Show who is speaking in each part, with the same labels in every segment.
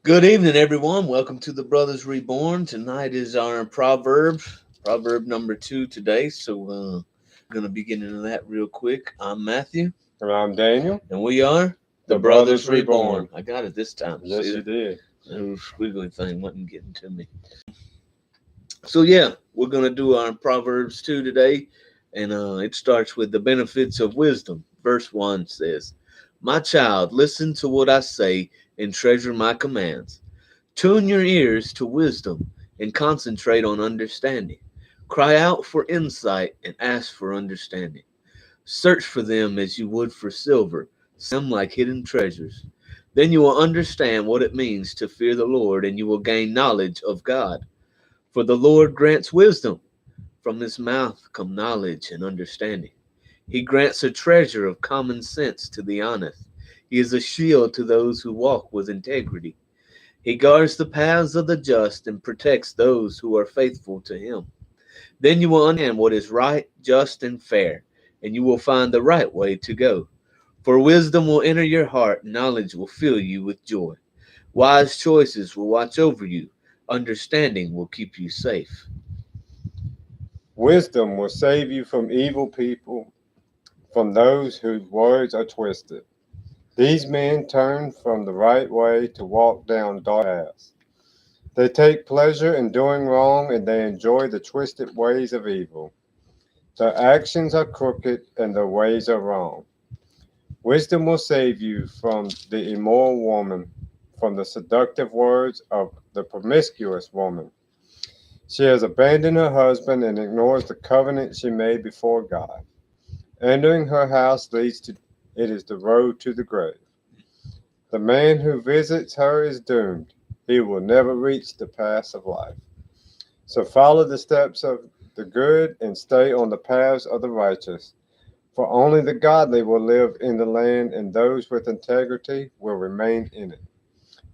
Speaker 1: Good evening, everyone. Welcome to the Brothers Reborn. Tonight is our proverb number 2 today. So, going to be getting into that real quick. I'm Matthew,
Speaker 2: And I'm Daniel,
Speaker 1: and we are the
Speaker 2: the
Speaker 1: Brothers
Speaker 2: Brothers
Speaker 1: Reborn.
Speaker 2: Reborn.
Speaker 1: I got it this time.
Speaker 2: Yes,
Speaker 1: See,
Speaker 2: you did.
Speaker 1: the little squiggly thing wasn't getting to me. So, yeah, we're going to do our Proverbs 2 today, and it starts with the benefits of wisdom. Verse 1 says, "My child, listen to what I say and treasure my commands. Tune your ears to wisdom and concentrate on understanding. Cry out for insight and ask for understanding. Search for them as you would for silver, them like hidden treasures. Then you will understand what it means to fear the Lord, and you will gain knowledge of God. For the Lord grants wisdom. From his mouth come knowledge and understanding. He grants a treasure of common sense to the honest. He is a shield to those who walk with integrity. He guards the paths of the just and protects those who are faithful to him. Then you will understand what is right, just, and fair, and you will find the right way to go. For wisdom will enter your heart, knowledge will fill you with joy. Wise choices will watch over you, understanding will keep you safe."
Speaker 2: Wisdom will save you from evil people, from those whose words are twisted. These men turn from the right way to walk down dark paths. They take pleasure in doing wrong and they enjoy the twisted ways of evil. Their actions are crooked and their ways are wrong. Wisdom will save you from the immoral woman, from the seductive words of the promiscuous woman. She has abandoned her husband and ignores the covenant she made before God. Entering her house leads to it is the road to the grave. The man who visits her is doomed. He will never reach the paths of life. So follow the steps of the good and stay on the paths of the righteous. For only the godly will live in the land, and those with integrity will remain in it.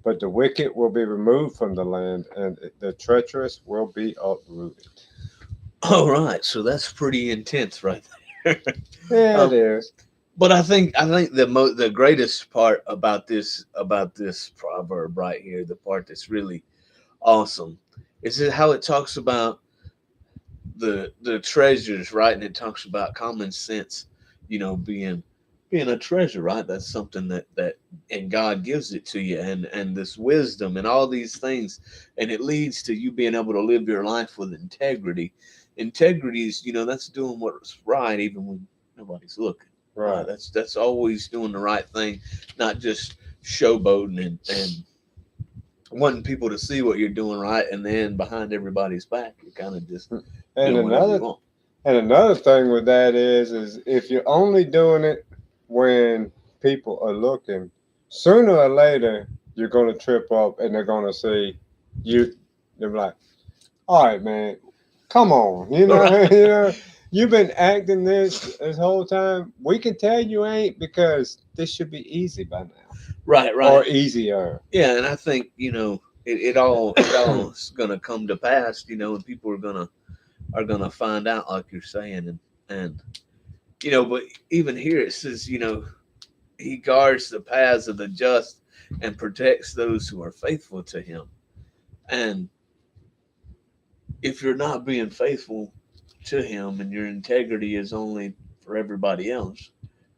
Speaker 2: But the wicked will be removed from the land, and the treacherous will be uprooted.
Speaker 1: All right, so that's pretty intense right there.
Speaker 2: Yeah, it
Speaker 1: um,
Speaker 2: is.
Speaker 1: but I think the greatest part about this proverb right here, the part that's really awesome, is it how it talks about the treasures, right? And it talks about common sense, being a treasure, right? That's something that and God gives it to you, and this wisdom and all these things, and it leads to you being able to live your life with integrity. Integrity is, that's doing what's right even when nobody's looking. Right?
Speaker 2: Right.
Speaker 1: That's always doing the right thing, not just showboating and wanting people to see what you're doing right, and then behind everybody's back, you're kind of just
Speaker 2: And
Speaker 1: doing whatever you
Speaker 2: another
Speaker 1: want.
Speaker 2: and another thing with that is if you're only doing it when people are looking, sooner or later you're gonna trip up and they're gonna see you. They're like, "All right, man, come on,
Speaker 1: Right,
Speaker 2: you've been acting this whole time. We can tell you ain't because this should be easy by now
Speaker 1: right, right.
Speaker 2: or easier."
Speaker 1: Yeah, and I think it all is gonna come to pass, and people are gonna find out, like you're saying, and but even here it says, he guards the paths of the just and protects those who are faithful to him. And if you're not being faithful to him and your integrity is only for everybody else,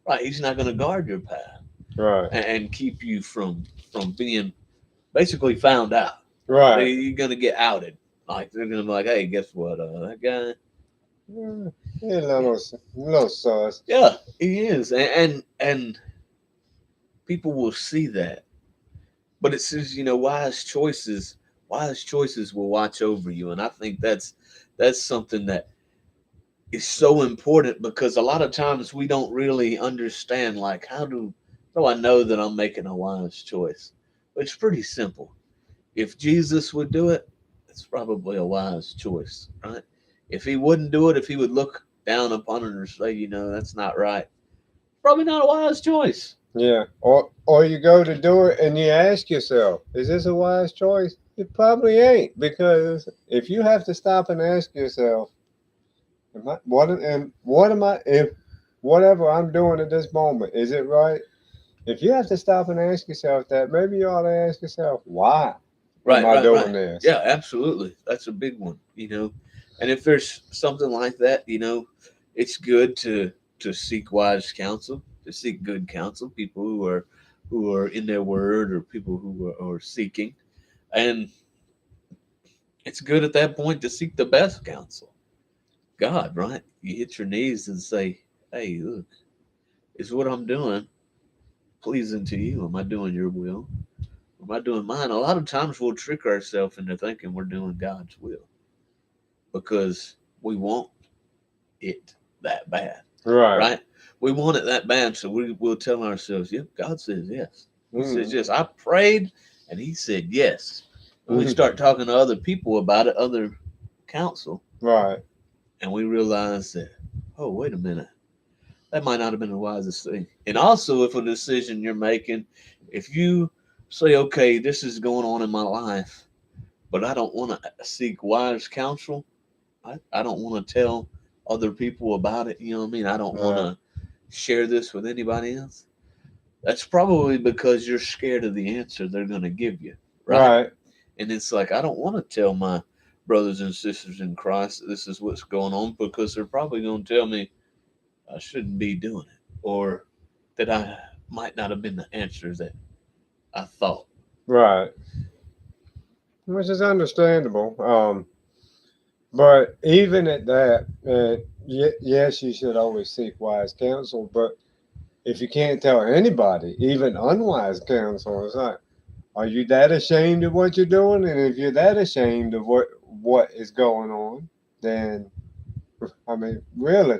Speaker 1: right? He's not going to guard your path
Speaker 2: Right,
Speaker 1: and keep you from being basically found out.
Speaker 2: right.
Speaker 1: You're going to get outed. Like they're going to be like, "Hey, guess what? That guy,
Speaker 2: Yeah, yeah, little sauce.
Speaker 1: yeah, he is," and people will see that. But it says, wise choices will watch over you, and I think that's something that is so important because a lot of times we don't really understand, like, how do I know that I'm making a wise choice? It's pretty simple. If Jesus would do it, it's probably a wise choice, right? If he wouldn't do it, if he would look down upon it and say, that's not right, probably not a wise choice.
Speaker 2: Yeah, or you go to do it and you ask yourself, is this a wise choice? It probably ain't because if you have to stop and ask yourself, what am I if whatever I'm doing at this moment is it right? if you have to stop and ask yourself that, maybe you ought to ask yourself, why am
Speaker 1: Right,
Speaker 2: I
Speaker 1: right,
Speaker 2: doing
Speaker 1: right.
Speaker 2: this?
Speaker 1: Yeah, absolutely. That's a big one, you know. And if there's something like that, you know, it's good to seek wise counsel, to seek good counsel, people who are in their word or people who are seeking. And it's good at that point to seek the best counsel. God, right? You hit your knees and say, "Hey, look, is what I'm doing pleasing to you? Am I doing your will? Am I doing mine?" A lot of times we'll trick ourselves into thinking we're doing God's will because we want it that bad,
Speaker 2: Right.
Speaker 1: right? We want it that bad, so we'll tell ourselves, "Yep, God says yes. He says
Speaker 2: Mm,
Speaker 1: yes. I prayed, and He said yes." And we
Speaker 2: mm,
Speaker 1: start talking to other people about it, other counsel,
Speaker 2: right.
Speaker 1: and we realize that, oh, wait a minute, that might not have been the wisest thing. And also, if a decision you're making, if you say, okay, this is going on in my life, but I don't want to seek wise counsel, I don't want to tell other people about it. You know what I mean? I don't want
Speaker 2: Right.
Speaker 1: to share this with anybody else. That's probably because you're scared of the answer they're going to give you, right?
Speaker 2: Right.
Speaker 1: And it's like, I don't want to tell my brothers and sisters in Christ that this is what's going on because they're probably going to tell me I shouldn't be doing it or that I might not have been the answer that I thought.
Speaker 2: Right. Which is understandable. But even at that, yes, you should always seek wise counsel. But if you can't tell anybody, even unwise counsel, it's like, are you that ashamed of what you're doing? And if you're that ashamed of what is going on, then I mean, really,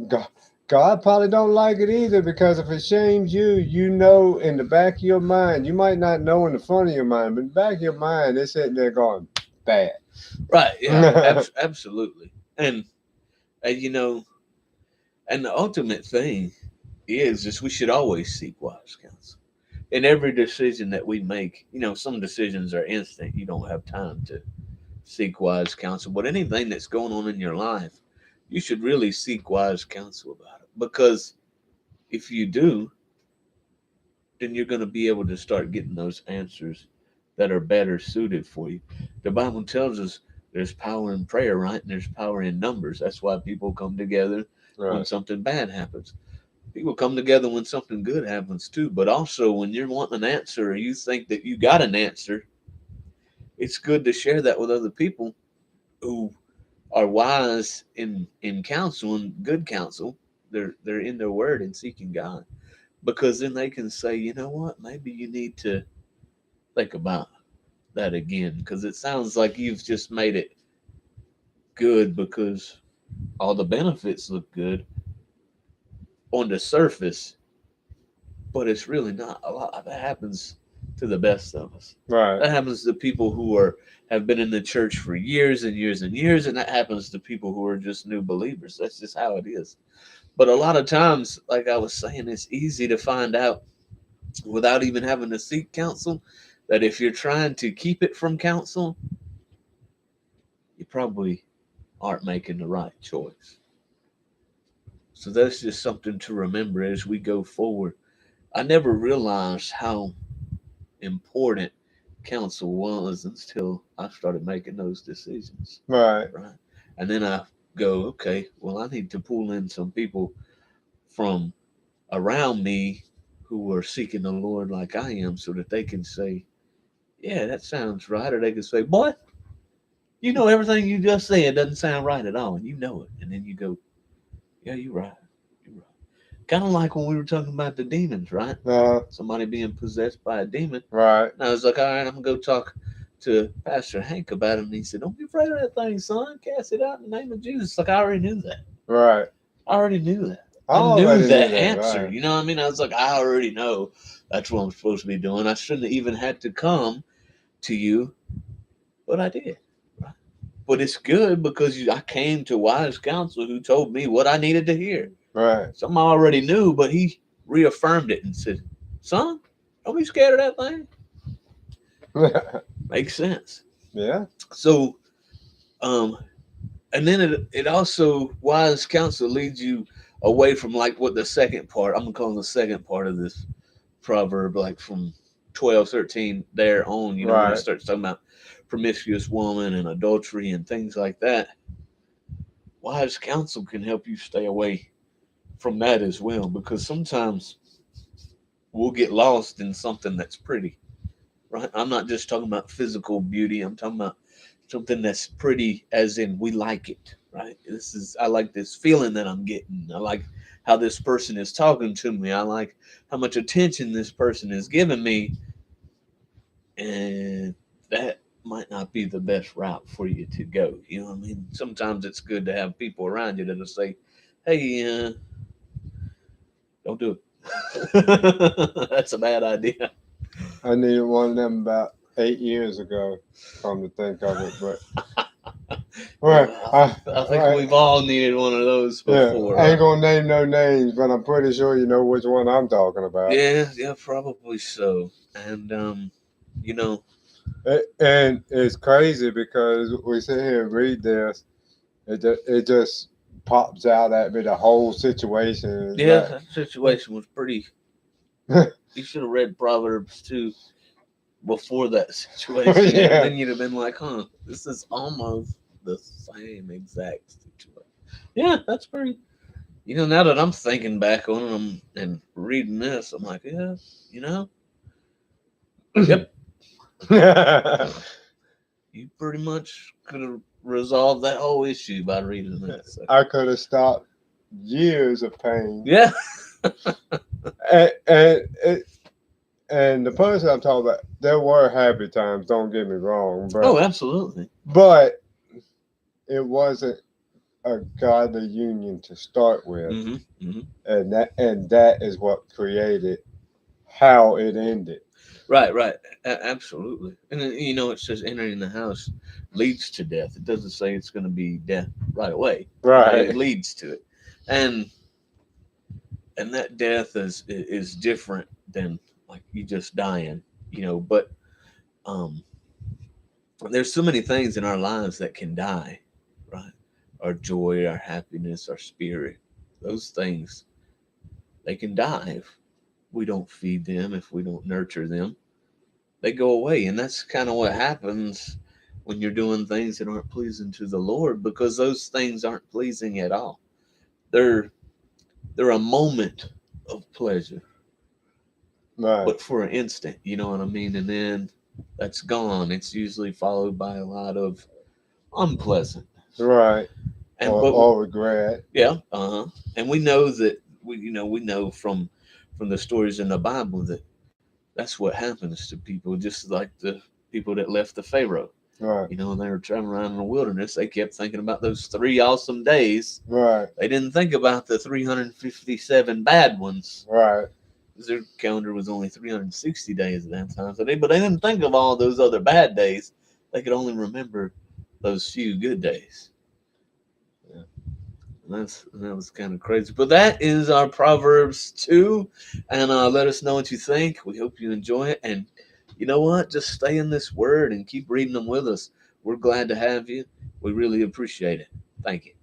Speaker 2: God, God probably don't like it either because if it shames you, you know in the back of your mind, you might not know in the front of your mind, but in the back of your mind, it's sitting there going, bad.
Speaker 1: Right? Yeah, absolutely. And you know, and the ultimate thing is we should always seek wise counsel in every decision that we make. You know, some decisions are instant; you don't have time to seek wise counsel. But anything that's going on in your life, you should really seek wise counsel about it because if you do, then you're going to be able to start getting those answers that are better suited for you. The Bible tells us there's power in prayer, right? And there's power in numbers. That's why people come together when
Speaker 2: Right.
Speaker 1: something bad happens. People come together when something good happens too. But also, when you're wanting an answer or you think that you got an answer, it's good to share that with other people who are wise in counsel and good counsel. They're in their word and seeking God because then they can say, you know what, maybe you need to think about that again because it sounds like you've just made it good because all the benefits look good on the surface, but it's really not. A lot that happens to the best of us.
Speaker 2: Right.
Speaker 1: That happens to people who are have been in the church for years and years and years, and that happens to people who are just new believers. That's just how it is. But a lot of times, like I was saying, it's easy to find out without even having to seek counsel that if you're trying to keep it from counsel, you probably aren't making the right choice. So that's just something to remember as we go forward. I never realized how important counsel was until I started making those decisions,
Speaker 2: Right.
Speaker 1: right? And then I go, okay, well, I need to pull in some people from around me who are seeking the Lord like I am so that they can say, yeah, that sounds right. Or they can say, boy, you know, everything you just said doesn't sound right at all. And you know it. And then you go, yeah, you're right. You're right. Kind of like when we were talking about the demons, right?
Speaker 2: Uh,
Speaker 1: Somebody being possessed by a demon.
Speaker 2: right.
Speaker 1: And I was like, all right, I'm going to go talk to Pastor Hank about it. And he said, don't be afraid of that thing, son. Cast it out in the name of Jesus. Like, I already knew that.
Speaker 2: Right.
Speaker 1: I already knew that.
Speaker 2: I
Speaker 1: I knew
Speaker 2: already knew
Speaker 1: that
Speaker 2: that.
Speaker 1: answer.
Speaker 2: Right.
Speaker 1: You know what I mean? I was like, I already know that's what I'm supposed to be doing. I shouldn't have even had to come to you, but I did. Right? But it's good because I came to wise counsel who told me what I needed to hear.
Speaker 2: Right.
Speaker 1: Something I already knew, but he reaffirmed it and said, son, don't be scared of that thing. Makes sense.
Speaker 2: Yeah.
Speaker 1: So, um, and then it also wise counsel leads you away from like what the second part, I'm gonna call the second part of this proverb, like from 12, 13 there on, when it
Speaker 2: Right.
Speaker 1: starts talking about promiscuous woman and adultery and things like that. Wise counsel can help you stay away from that as well, because sometimes we'll get lost in something that's pretty, right? I'm not just talking about physical beauty. I'm talking about something that's pretty, as in we like it, right? I like this feeling that I'm getting. I like how this person is talking to me. I like how much attention this person is giving me, and that might not be the best route for you to go. You know what I mean? Sometimes it's good to have people around you that'll say, "Hey, don't do it. That's a bad idea."
Speaker 2: I needed one of them about 8 years ago, come to think of it. But right,
Speaker 1: Yeah, I think
Speaker 2: right,
Speaker 1: we've all needed one of those
Speaker 2: yeah,
Speaker 1: before,
Speaker 2: I ain't
Speaker 1: right?
Speaker 2: gonna name no names, but I'm pretty sure you know which one I'm talking about.
Speaker 1: Yeah, yeah, probably so. And you know,
Speaker 2: And it's crazy because we sit here and read this, it just pops out at me the whole situation is
Speaker 1: yeah,
Speaker 2: like,
Speaker 1: that situation was pretty. You should have read Proverbs 2 before that situation, and
Speaker 2: yeah,
Speaker 1: then you'd have been like, "Huh, this is almost the same exact situation." Yeah, that's pretty. Now that I'm thinking back on them and reading this, I'm like, yeah, you know, yep, you pretty much could have resolved that whole issue by reading this. So.
Speaker 2: I could have stopped years of pain.
Speaker 1: Yeah.
Speaker 2: And and the person I'm talking about, there were happy times. Don't get me wrong,
Speaker 1: Oh, absolutely.
Speaker 2: but it wasn't a godly union to start with,
Speaker 1: Hmm. Hmm.
Speaker 2: and that is what created how it ended.
Speaker 1: Right, right. Absolutely. And then, it says entering the house leads to death. It doesn't say it's going to be death right away. Right? It
Speaker 2: Right,
Speaker 1: leads to it. And that death is different than like you just dying, but um there's so many things in our lives that can die, right? Our joy, our happiness, our spirit, those things, they can die if we don't feed them, if we don't nurture them. They go away. And that's kind of what happens when you're doing things that aren't pleasing to the Lord, because those things aren't pleasing at all. They're they're a moment of pleasure,
Speaker 2: right,
Speaker 1: but for an instant, you know what I mean? And then that's gone. It's usually followed by a lot of unpleasant.
Speaker 2: right.
Speaker 1: And
Speaker 2: Or,
Speaker 1: but
Speaker 2: or regret.
Speaker 1: Yeah, uh-huh. And we know that we know from the stories in the Bible that that's what happens to people, just like the people that left the Pharaoh.
Speaker 2: Right,
Speaker 1: And they were traveling around in the wilderness. They kept thinking about those 3 awesome days.
Speaker 2: right,
Speaker 1: They didn't think about the 357 bad ones.
Speaker 2: right.
Speaker 1: Their calendar was only 360 days at that time. But they didn't think of all those other bad days. They could only remember those few good days. Yeah. That was kind of crazy. But that is our Proverbs 2. And let us know what you think. We hope you enjoy it. And you know what? Just stay in this word and keep reading them with us. We're glad to have you. We really appreciate it. Thank you.